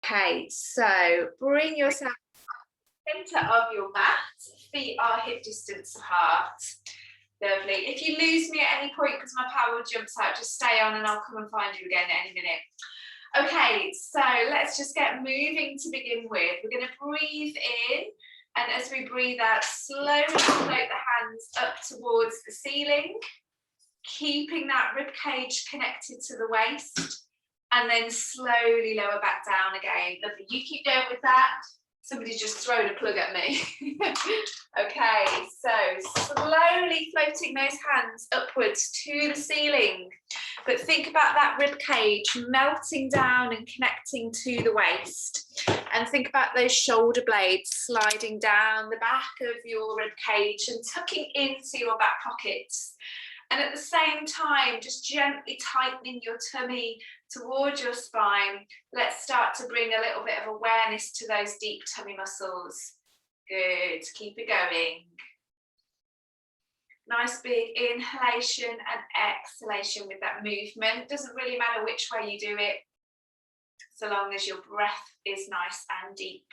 Okay, so bring yourself center of your mat, feet are hip distance apart. Lovely. If you lose me at any point because my power jumps out, just stay on and I'll come and find you again any minute. Okay, so let's just get moving to begin with. We're going to breathe in, and as we breathe out, slowly float the hands up towards the ceiling, keeping that rib cage connected to the waist, and then slowly lower back down again. Lovely. You keep going with that. Somebody's just thrown a plug at me. Okay, so slowly floating those hands upwards to the ceiling. But think about that rib cage melting down and connecting to the waist. And think about those shoulder blades sliding down the back of your rib cage and tucking into your back pockets. And at the same time, just gently tightening your tummy towards your spine. Let's start to bring a little bit of awareness to those deep tummy muscles. Good, keep it going. Nice big inhalation and exhalation with that movement. Doesn't really matter which way you do it, so long as your breath is nice and deep.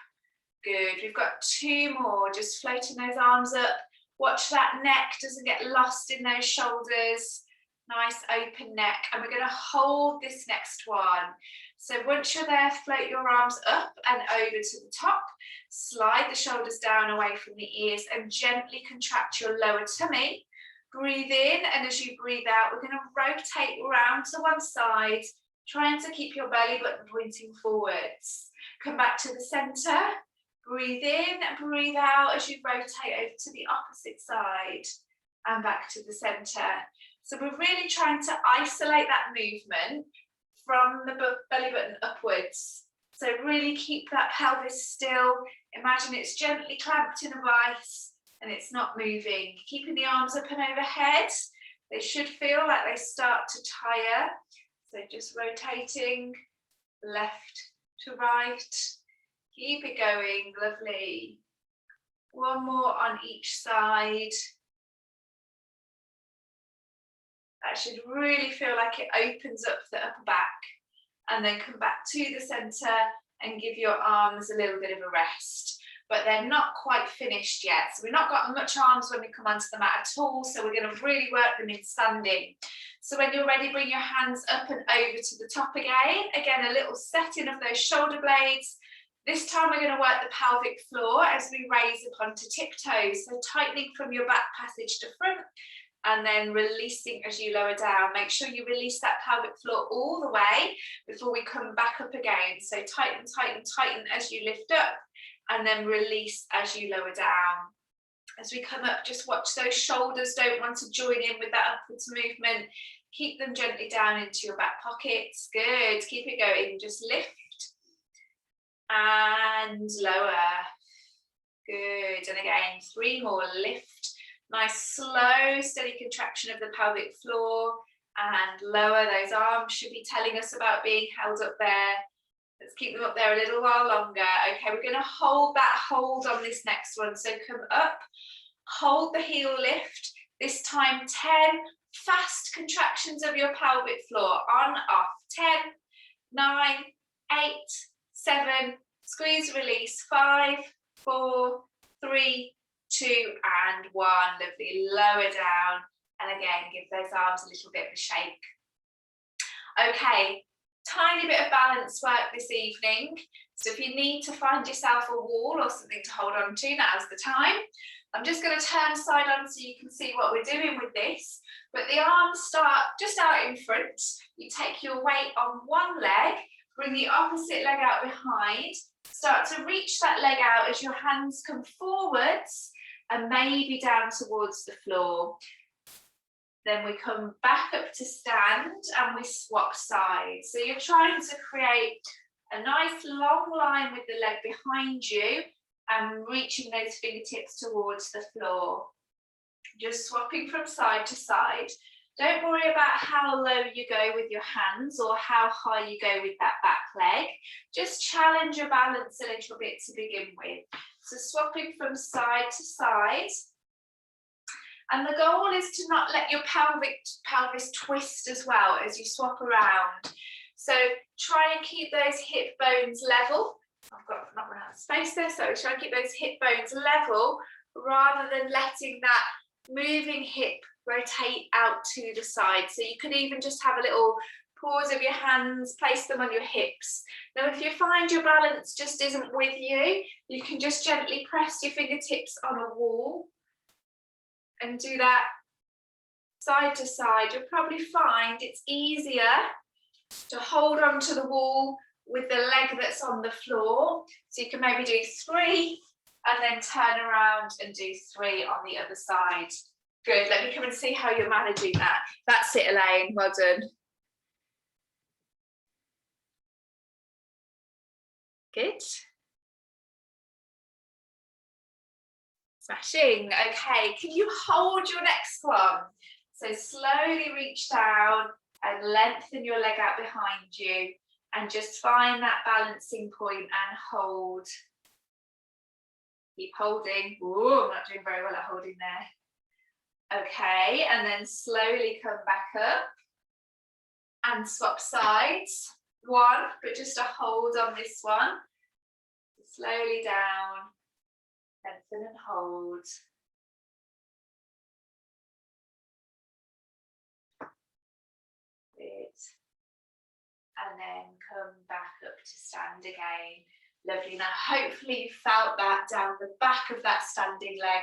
Good, we've got two more, just floating those arms up. Watch that neck doesn't get lost in those shoulders. Nice open neck. And we're going to hold this next one. So once you're there, float your arms up and over to the top. Slide the shoulders down away from the ears and gently contract your lower tummy. Breathe in, and as you breathe out, we're going to rotate around to one side, trying to keep your belly button pointing forwards. Come back to the center. Breathe in and breathe out as you rotate over to the opposite side and back to the center. So we're really trying to isolate that movement from the belly button upwards. So really keep that pelvis still. Imagine it's gently clamped in a vice and it's not moving. Keeping the arms up and overhead. They should feel like they start to tire. So just rotating left to right. Keep it going, lovely. One more on each side. That should really feel like it opens up the upper back. And then come back to the center and give your arms a little bit of a rest. But they're not quite finished yet. So we've not got much arms when we come onto the mat at all. So we're going to really work them in standing. So when you're ready, bring your hands up and over to the top again. Again, a little setting of those shoulder blades. This time we're going to work the pelvic floor as we raise up onto tiptoes. So tightening from your back passage to front and then releasing as you lower down. Make sure you release that pelvic floor all the way before we come back up again. So tighten, tighten, tighten as you lift up and then release as you lower down. As we come up, just watch those shoulders. Don't want to join in with that upwards movement. Keep them gently down into your back pockets. Good, keep it going. Just lift. And lower. Good. And again, three more. Lift. Nice slow steady contraction of the pelvic floor and lower. Those arms should be telling us about being held up there. Let's keep them up there a little while longer. Okay, we're going to hold that hold on this next one. So come up, hold the heel lift. This time 10 fast contractions of your pelvic floor. On, off. 10, 9, 8, 7, squeeze, release, 5, 4, 3, 2, and 1. Lovely. Lower down. And again, give those arms a little bit of a shake. Okay, tiny bit of balance work this evening. So if you need to find yourself a wall or something to hold on to, now's the time. I'm just going to turn side on so you can see what we're doing with this. But the arms start just out in front. You take your weight on one leg, bring the opposite leg out behind, start to reach that leg out as your hands come forwards and maybe down towards the floor. Then we come back up to stand and we swap sides. So you're trying to create a nice long line with the leg behind you and reaching those fingertips towards the floor. Just swapping from side to side. Don't worry about how low you go with your hands or how high you go with that back leg. Just challenge your balance a little bit to begin with. So swapping from side to side. And the goal is to not let your pelvis twist as well as you swap around. So try and keep those hip bones level. I've got not run out of space there, so try and keep those hip bones level rather than letting that moving hip rotate out to the side. So you could even just have a little pause of your hands, place them on your hips. Now, if you find your balance just isn't with you, you can just gently press your fingertips on a wall and do that side to side. You'll probably find it's easier to hold on to the wall with the leg that's on the floor. So you can maybe do 3 and then turn around and do 3 on the other side. Good, let me come and see how you're managing that. That's it, Elaine, well done. Good. Smashing. Okay, can you hold your next one? So slowly reach down and lengthen your leg out behind you and just find that balancing point and hold. Keep holding. Ooh, I'm not doing very well at holding there. Okay, and then slowly come back up and swap sides. 1, but just a hold on this one. Slowly down, lengthen and hold. Good. And then come back up to stand again. Lovely. Now, hopefully you felt that down the back of that standing leg.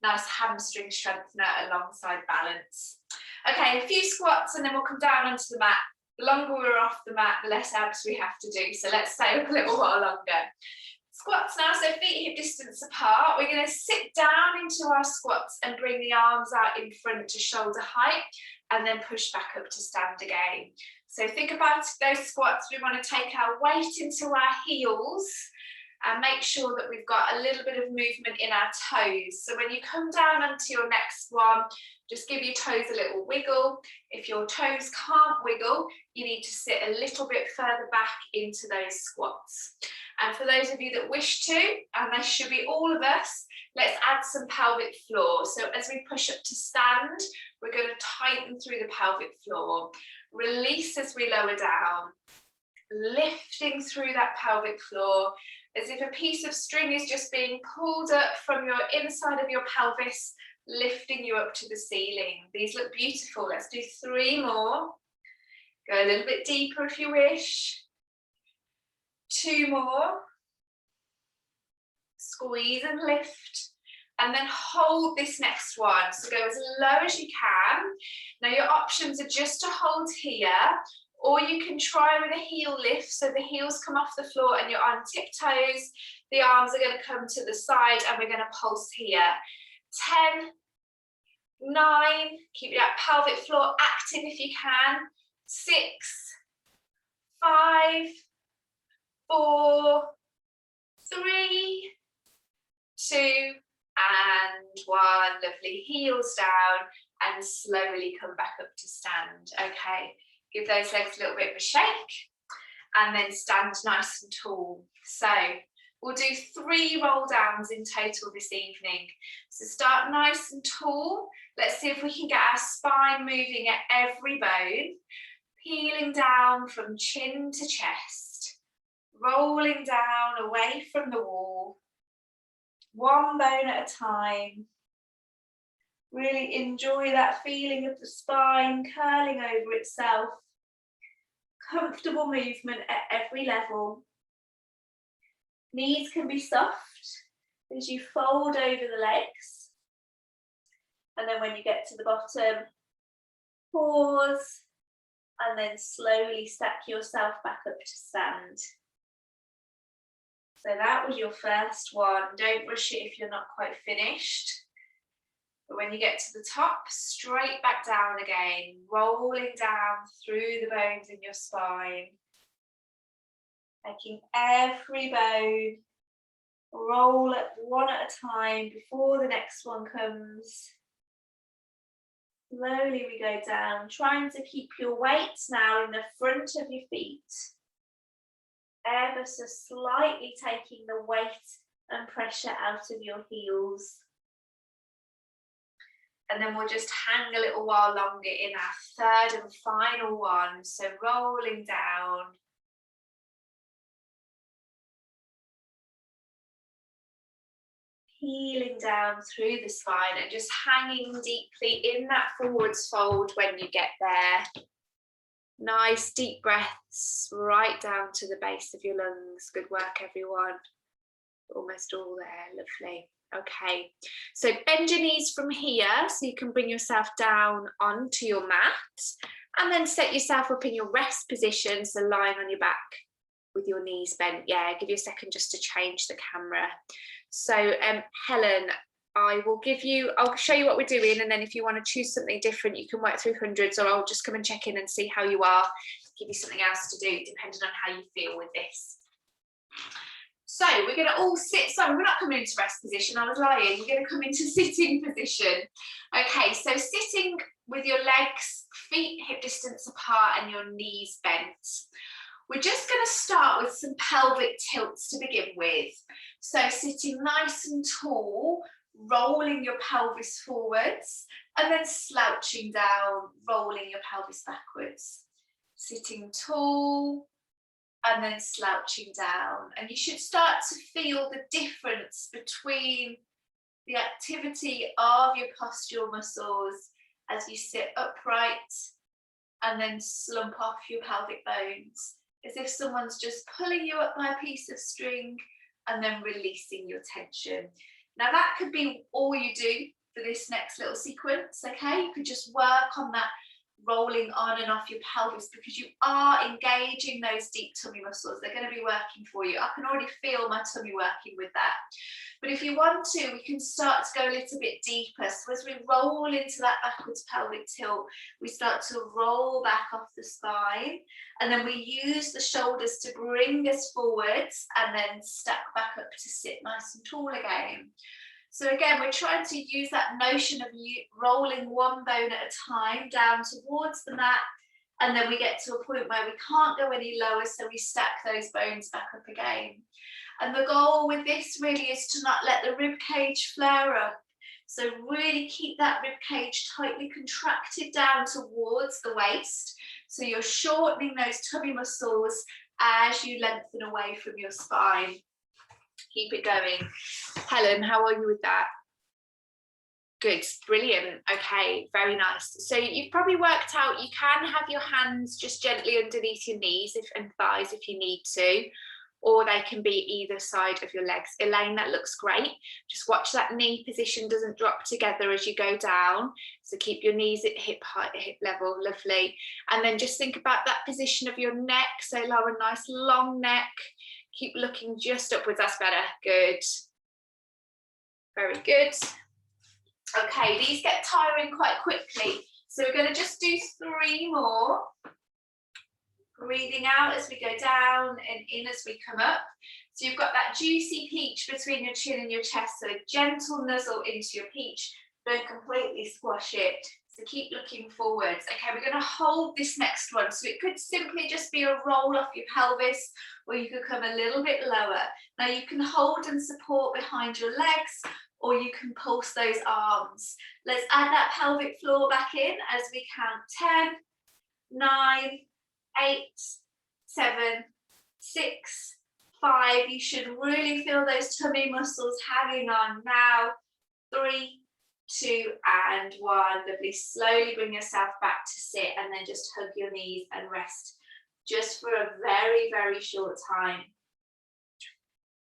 Nice hamstring strengthener alongside balance. Okay, a few squats and then we'll come down onto the mat. The longer we're off the mat, the less abs we have to do. So let's stay up a little while longer. Squats now, so feet hip distance apart. We're going to sit down into our squats and bring the arms out in front to shoulder height and then push back up to stand again. So think about those squats. We want to take our weight into our heels and make sure that we've got a little bit of movement in our toes. So when you come down onto your next one, just give your toes a little wiggle. If your toes can't wiggle, you need to sit a little bit further back into those squats. And for those of you that wish to, and there should be all of us, let's add some pelvic floor. So as we push up to stand, we're going to tighten through the pelvic floor. Release as we lower down, lifting through that pelvic floor, as if a piece of string is just being pulled up from your inside of your pelvis, lifting you up to the ceiling. These look beautiful. Let's do 3 more. Go a little bit deeper if you wish. 2 more. Squeeze and lift. And then hold this next one. So go as low as you can. Now your options are just to hold here, or you can try with a heel lift. So the heels come off the floor and you're on tiptoes. The arms are going to come to the side and we're going to pulse here. 10, 9, keep that pelvic floor active if you can. 6, 5, 4, 3, 2, and 1. Lovely. Heels down and slowly come back up to stand. Okay, give those legs a little bit of a shake and then stand nice and tall. So we'll do 3 roll downs in total this evening. So start nice and tall. Let's see if we can get our spine moving at every bone, peeling down from chin to chest, rolling down away from the wall, 1 bone at a time. Really enjoy that feeling of the spine curling over itself. Comfortable movement at every level. Knees can be soft as you fold over the legs. And then when you get to the bottom, pause and then slowly stack yourself back up to stand. So that was your first one. Don't rush it if you're not quite finished. But when you get to the top, straight back down again, rolling down through the bones in your spine. Making every bone roll up 1 at a time before the next one comes. Slowly we go down, trying to keep your weight now in the front of your feet. Ever so slightly taking the weight and pressure out of your heels. And then we'll just hang a little while longer in our third and final one. So rolling down. Healing down through the spine and just hanging deeply in that forwards fold when you get there. Nice deep breaths right down to the base of your lungs. Good work, everyone. Almost all there, lovely. Okay, so bend your knees from here so you can bring yourself down onto your mat, and then set yourself up in your rest position, so lying on your back with your knees bent. Yeah, give you a second just to change the camera. So Helen, I'll show you what we're doing, and then if you want to choose something different, you can work through hundreds, or I'll just come and check in and see how you are, give you something else to do depending on how you feel with this. So we're going to all sit, sorry, we're not coming into rest position, I was lying, we're going to come into sitting position. Okay, so sitting with your legs, feet hip distance apart and your knees bent. We're just going to start with some pelvic tilts to begin with. So sitting nice and tall, rolling your pelvis forwards, and then slouching down, rolling your pelvis backwards. Sitting tall, and then slouching down. And you should start to feel the difference between the activity of your postural muscles as you sit upright and then slump off your pelvic bones, as if someone's just pulling you up by a piece of string and then releasing your tension. Now that could be all you do for this next little sequence, okay? You could just work on that rolling on and off your pelvis, because you are engaging those deep tummy muscles. They're going to be working for you. I can already feel my tummy working with that. But if you want to, we can start to go a little bit deeper. So as we roll into that backwards pelvic tilt, we start to roll back off the spine, and then we use the shoulders to bring us forwards and then stack back up to sit nice and tall again. So again, we're trying to use that notion of you rolling one bone at a time down towards the mat, and then we get to a point where we can't go any lower, so we stack those bones back up again. And the goal with this really is to not let the rib cage flare up. So really keep that rib cage tightly contracted down towards the waist. So you're shortening those tummy muscles as you lengthen away from your spine. Keep it going. Helen, how are you with that? Good, brilliant. Okay, very nice. So you've probably worked out you can have your hands just gently underneath your knees and thighs if you need to, or they can be either side of your legs. Elaine, that looks great. Just watch that knee position doesn't drop together as you go down. So keep your knees at hip height, hip level, lovely. And then just think about that position of your neck. So Laura, nice long neck. Keep looking just upwards, that's better, good. Very good. Okay, these get tiring quite quickly. So we're going to just do 3 more. Breathing out as we go down and in as we come up. So you've got that juicy peach between your chin and your chest, so a gentle nuzzle into your peach, don't completely squash it. So keep looking forwards. Okay, we're going to hold this next one. So it could simply just be a roll off your pelvis, or you could come a little bit lower. Now you can hold and support behind your legs, or you can pulse those arms. Let's add that pelvic floor back in as we count 10, 9, 8, 7, 6, 5. You should really feel those tummy muscles hanging on now. 3, 2, and 1. Lovely. Slowly bring yourself back to sit, and then just hug your knees and rest just for a very, very short time.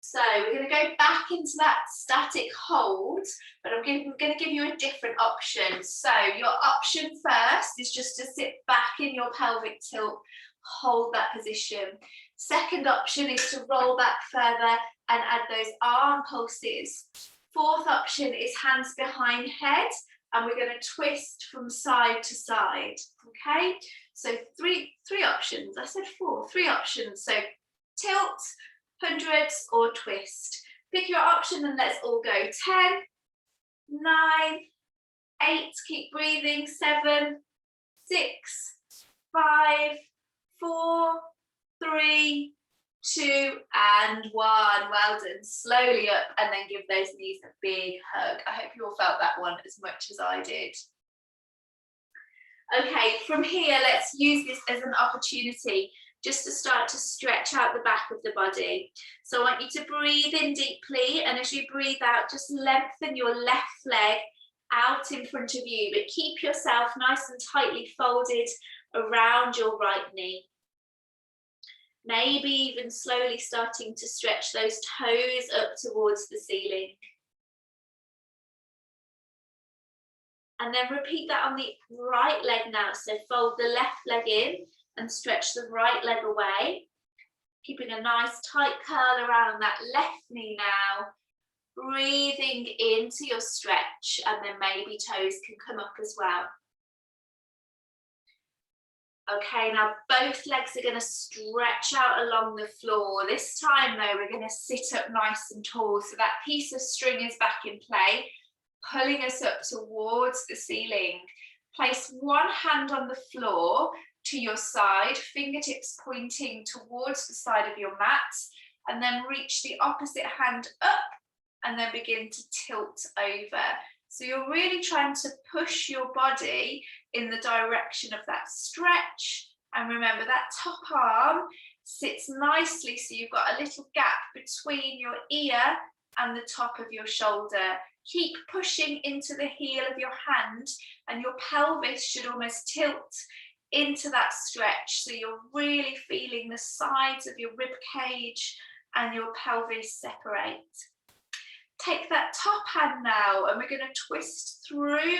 So we're going to go back into that static hold, but I'm going to give you a different option. So your option first is just to sit back in your pelvic tilt, hold that position. Second option is to roll back further and add those arm pulses. Fourth option is hands behind head, and we're going to twist from side to side. Okay, so three options. I said 4, 3 options. So tilt, hundreds, or twist. Pick your option and let's all go. 10, 9, 8, keep breathing. 7, 6, 5, 4, 3, 2 and 1. Well done. Slowly up and then give those knees a big hug. I hope you all felt that one as much as I did. Okay, from here, let's use this as an opportunity just to start to stretch out the back of the body. So I want you to breathe in deeply, and as you breathe out, just lengthen your left leg out in front of you, but keep yourself nice and tightly folded around your right knee. Maybe even slowly starting to stretch those toes up towards the ceiling. And then repeat that on the right leg now. So fold the left leg in and stretch the right leg away. Keeping a nice tight curl around that left knee now. Breathing into your stretch, and then maybe toes can come up as well. Okay, now both legs are going to stretch out along the floor. This time though, we're going to sit up nice and tall. So that piece of string is back in play, pulling us up towards the ceiling. Place one hand on the floor to your side, fingertips pointing towards the side of your mat, and then reach the opposite hand up and then begin to tilt over. So you're really trying to push your body in the direction of that stretch. And remember, that top arm sits nicely, so you've got a little gap between your ear and the top of your shoulder. Keep pushing into the heel of your hand, and your pelvis should almost tilt into that stretch. So you're really feeling the sides of your rib cage and your pelvis separate. Take that top hand now, and we're going to twist through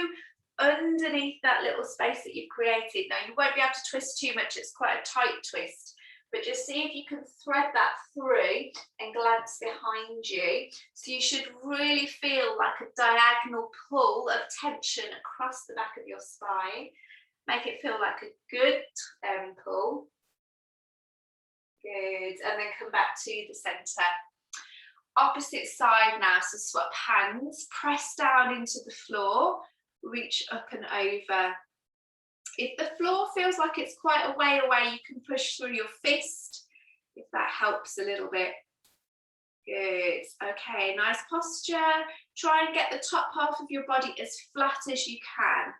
underneath that little space that you've created. Now, you won't be able to twist too much, it's quite a tight twist, but just see if you can thread that through and glance behind you. So you should really feel like a diagonal pull of tension across the back of your spine. Make it feel like a good pull. Good, and then come back to the center. Opposite side now, so swap hands, press down into the floor, reach up and over. If the floor feels like it's quite a way away, you can push through your fist, if that helps a little bit. Good, okay, nice posture. Try and get the top half of your body as flat as you can.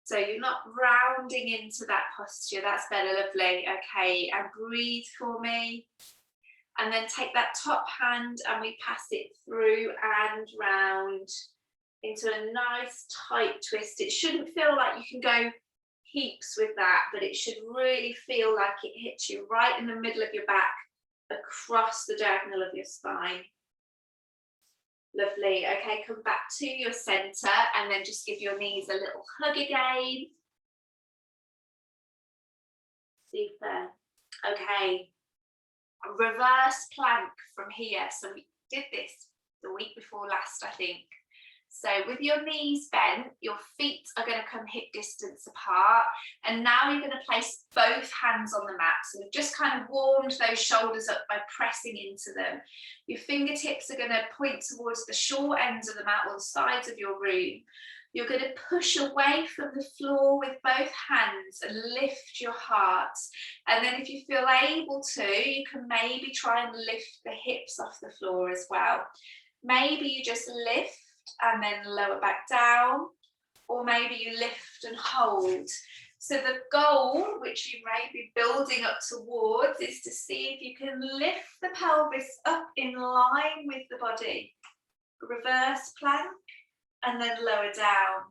So you're not rounding into that posture, that's better, lovely. Okay, and breathe for me. And then take that top hand and we pass it through and round into a nice tight twist. It shouldn't feel like you can go heaps with that, but it should really feel like it hits you right in the middle of your back, across the diagonal of your spine. Lovely. Okay, come back to your center and then just give your knees a little hug again. Super. Okay. Reverse plank from here. So we did this the week before last, I think. So with your knees bent, your feet are going to come hip distance apart, and now you're going to place both hands on the mat. So we've just kind of warmed those shoulders up by pressing into them. Your fingertips are going to point towards the short ends of the mat or the sides of your room. You're going to push away from the floor with both hands and lift your heart. And then if you feel able to, you can maybe try and lift the hips off the floor as well. Maybe you just lift and then lower back down, or maybe you lift and hold. So the goal, which you may be building up towards, is to see if you can lift the pelvis up in line with the body. Reverse plank. And then lower down.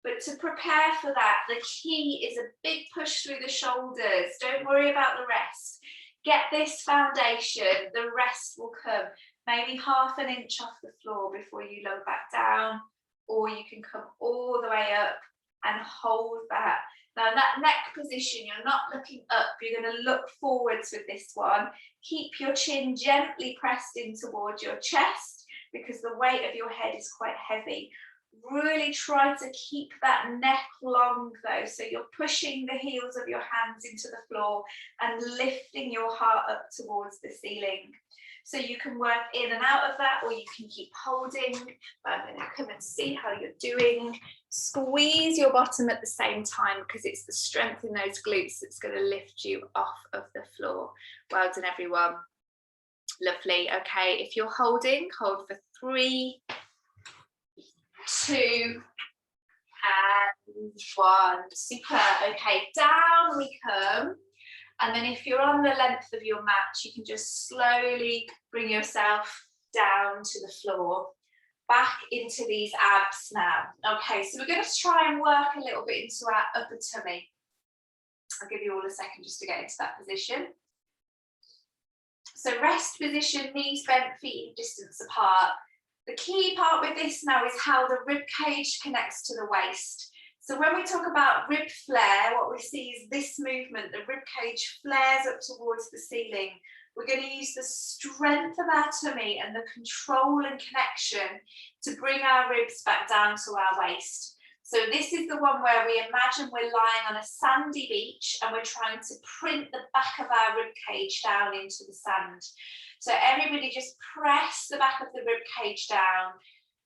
But to prepare for that, the key is a big push through the shoulders. Don't worry about the rest. Get this foundation, the rest will come. Maybe half an inch off the floor before you lower back down, or you can come all the way up and hold that. Now in that neck position, you're not looking up, you're going to look forwards with this one. Keep your chin gently pressed in towards your chest, because the weight of your head is quite heavy. Really try to keep that neck long though, so you're pushing the heels of your hands into the floor and lifting your heart up towards the ceiling. So you can work in and out of that, or you can keep holding. I'm going to come and see how you're doing. Squeeze your bottom at the same time, because it's the strength in those glutes that's going to lift you off of the floor. Well done, everyone. Lovely. Okay, if you're holding, hold for 3, 2, and 1. Super. Okay, down we come. And then if you're on the length of your mat, you can just slowly bring yourself down to the floor, back into these abs now. Okay, so we're going to try and work a little bit into our upper tummy. I'll give you all a second just to get into that position. So rest position, knees bent, feet hip distance apart. The key part with this now is how the rib cage connects to the waist. So when we talk about rib flare, what we see is this movement. The rib cage flares up towards the ceiling. We're going to use the strength of our tummy and the control and connection to bring our ribs back down to our waist. So this is the one where we imagine we're lying on a sandy beach and we're trying to print the back of our rib cage down into the sand. So everybody just press the back of the rib cage down.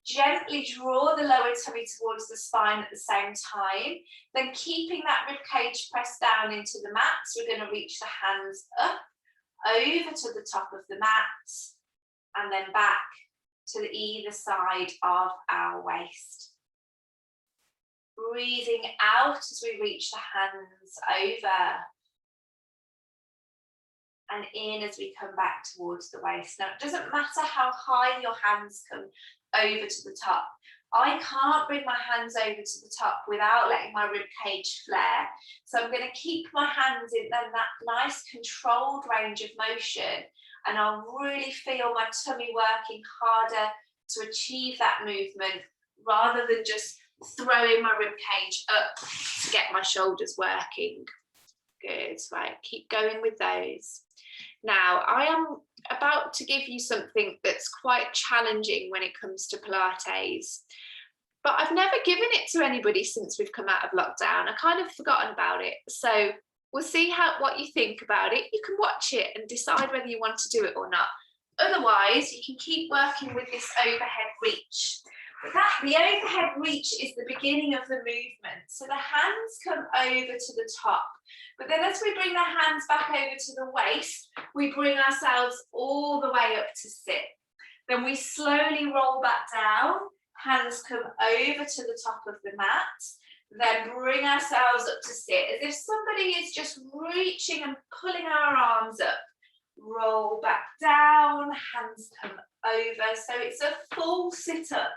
Gently draw the lower tummy towards the spine at the same time, then keeping that rib cage pressed down into the mat. So we're going to reach the hands up, over to the top of the mat, and then back to either side of our waist. Breathing out as we reach the hands over, and in as we come back towards the waist. Now, it doesn't matter how high your hands come over to the top. I can't bring my hands over to the top without letting my rib cage flare. So I'm going to keep my hands in that nice controlled range of motion, and I'll really feel my tummy working harder to achieve that movement, rather than just throwing my rib cage up to get my shoulders working. Good, right, keep going with those. Now, I am about to give you something that's quite challenging when it comes to Pilates, but I've never given it to anybody since we've come out of lockdown. I kind of forgotten about it. So we'll see what you think about it. You can watch it and decide whether you want to do it or not. Otherwise, you can keep working with this overhead reach. The overhead reach is the beginning of the movement. So the hands come over to the top. But then as we bring the hands back over to the waist, we bring ourselves all the way up to sit. Then we slowly roll back down, hands come over to the top of the mat, then bring ourselves up to sit, as if somebody is just reaching and pulling our arms up. Roll back down, hands come over. So it's a full sit-up.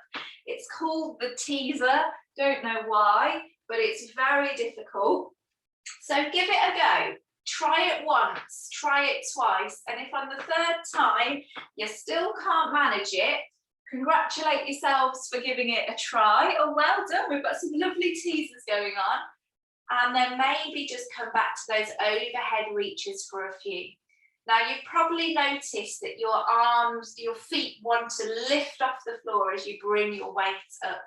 It's called the teaser, don't know why, but it's very difficult. So give it a go. Try it once, try it twice, and if on the third time you still can't manage it, congratulate yourselves for giving it a try. Oh, well done, we've got some lovely teasers going on. And then maybe just come back to those overhead reaches for a few. Now, you've probably noticed that your arms, your feet want to lift off the floor as you bring your weight up.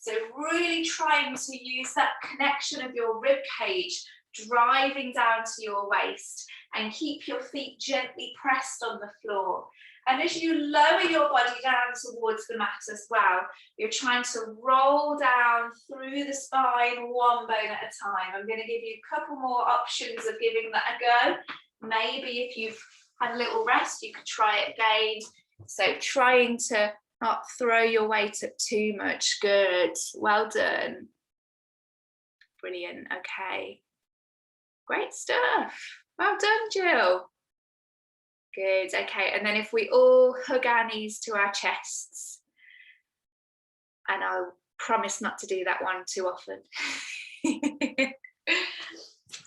So really trying to use that connection of your rib cage driving down to your waist, and keep your feet gently pressed on the floor. And as you lower your body down towards the mat as well, you're trying to roll down through the spine, one bone at a time. I'm going to give you a couple more options of giving that a go. Maybe if you've had a little rest, you could try it again. So trying to not throw your weight up too much. Good, well done. Brilliant, okay. Great stuff. Well done, Jill. Good, okay. And then if we all hug our knees to our chests, and I'll promise not to do that one too often.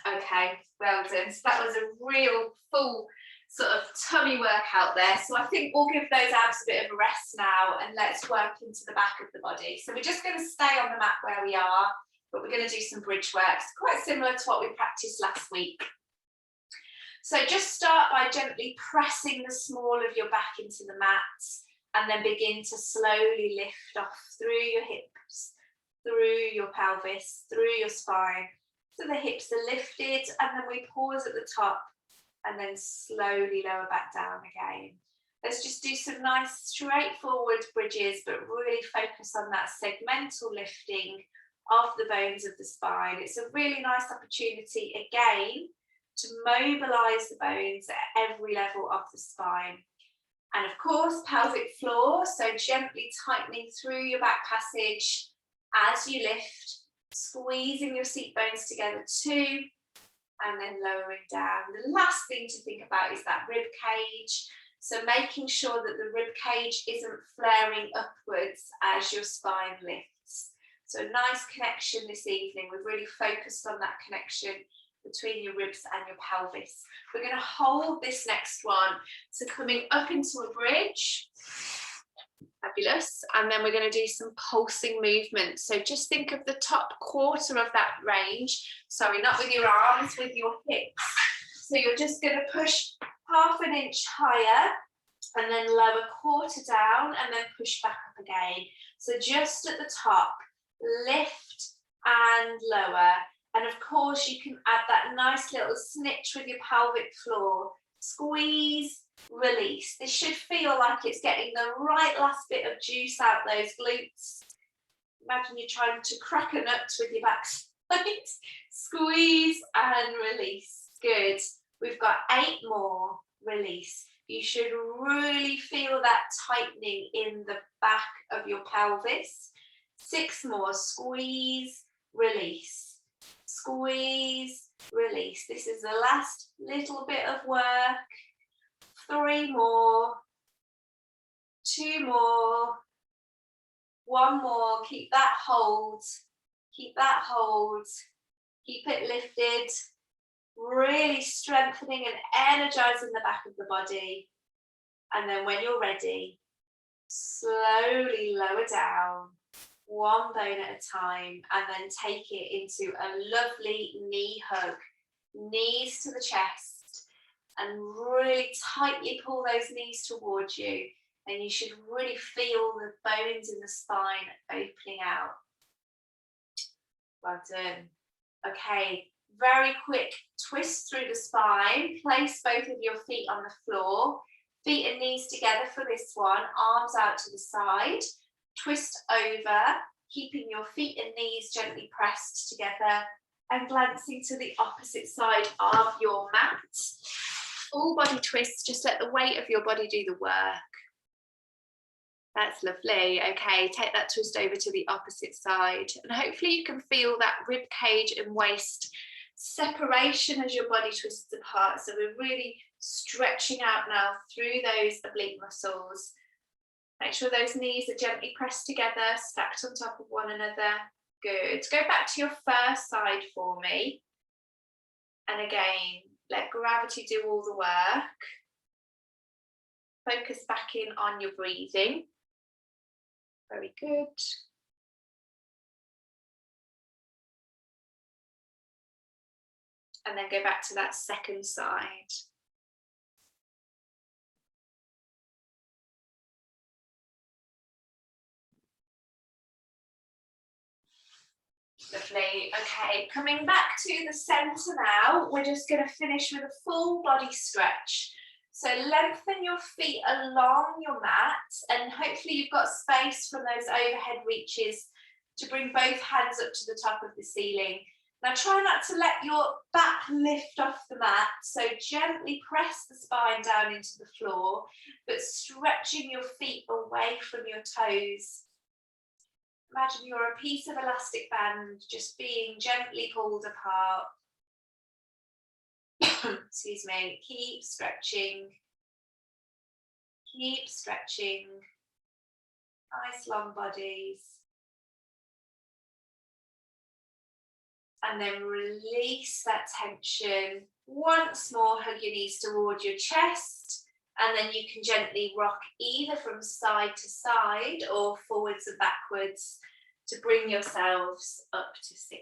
Okay, well done. So that was a real full sort of tummy workout there. So I think we'll give those abs a bit of a rest now, and let's work into the back of the body. So we're just going to stay on the mat where we are, but we're going to do some bridge works, quite similar to what we practiced last week. So just start by gently pressing the small of your back into the mat, and then begin to slowly lift off through your hips, through your pelvis, through your spine. So the hips are lifted, and then we pause at the top and then slowly lower back down again. Let's just do some nice straightforward bridges, but really focus on that segmental lifting of the bones of the spine. It's a really nice opportunity, again, to mobilize the bones at every level of the spine. And of course, pelvic floor, so gently tightening through your back passage as you lift, squeezing your seat bones together too, and then lowering down. The last thing to think about is that rib cage. So making sure that the rib cage isn't flaring upwards as your spine lifts. So a nice connection this evening. We've really focused on that connection between your ribs and your pelvis. We're going to hold this next one. So coming up into a bridge. Fabulous. And then we're going to do some pulsing movements. So just think of the top quarter of that range. Sorry, not with your arms, with your hips. So you're just going to push half an inch higher and then lower quarter down and then push back up again. So just at the top, lift and lower. And of course you can add that nice little snitch with your pelvic floor. Squeeze, release. This should feel like it's getting the right last bit of juice out those glutes. Imagine you're trying to crack a nut with your backside. Squeeze and release. Good. We've got 8 more. Release. You should really feel that tightening in the back of your pelvis. 6 more. Squeeze, release. Squeeze, release. This is the last little bit of work. 3 more. 2 more. 1 more. Keep that hold. Keep that hold. Keep it lifted. Really strengthening and energizing the back of the body. And then when you're ready, slowly lower down, 1 bone at a time, and then take it into a lovely knee hug, knees to the chest, and really tightly pull those knees towards you. And you should really feel the bones in the spine opening out. Well done. Okay. Very quick twist through the spine. Place both of your feet on the floor. Feet and knees together for this one. Arms out to the side. Twist over, keeping your feet and knees gently pressed together and glancing to the opposite side of your mat. Full body twist. Just let the weight of your body do the work. That's lovely. Okay, take that twist over to the opposite side. And hopefully you can feel that rib cage and waist separation as your body twists apart. So we're really stretching out now through those oblique muscles. Make sure those knees are gently pressed together, stacked on top of one another. Good. Go back to your first side for me. And again, let gravity do all the work. Focus back in on your breathing. Very good. And then go back to that second side. Lovely. Okay, coming back to the centre now, we're just going to finish with a full body stretch. So lengthen your feet along your mat, and hopefully you've got space from those overhead reaches to bring both hands up to the top of the ceiling. Now try not to let your back lift off the mat, so gently press the spine down into the floor, but stretching your feet away from your toes. Imagine you're a piece of elastic band just being gently pulled apart. Excuse me. Keep stretching. Keep stretching. Nice long bodies. And then release that tension. Once more, hug your knees towards your chest. And then you can gently rock either from side to side or forwards and backwards to bring yourselves up to sit.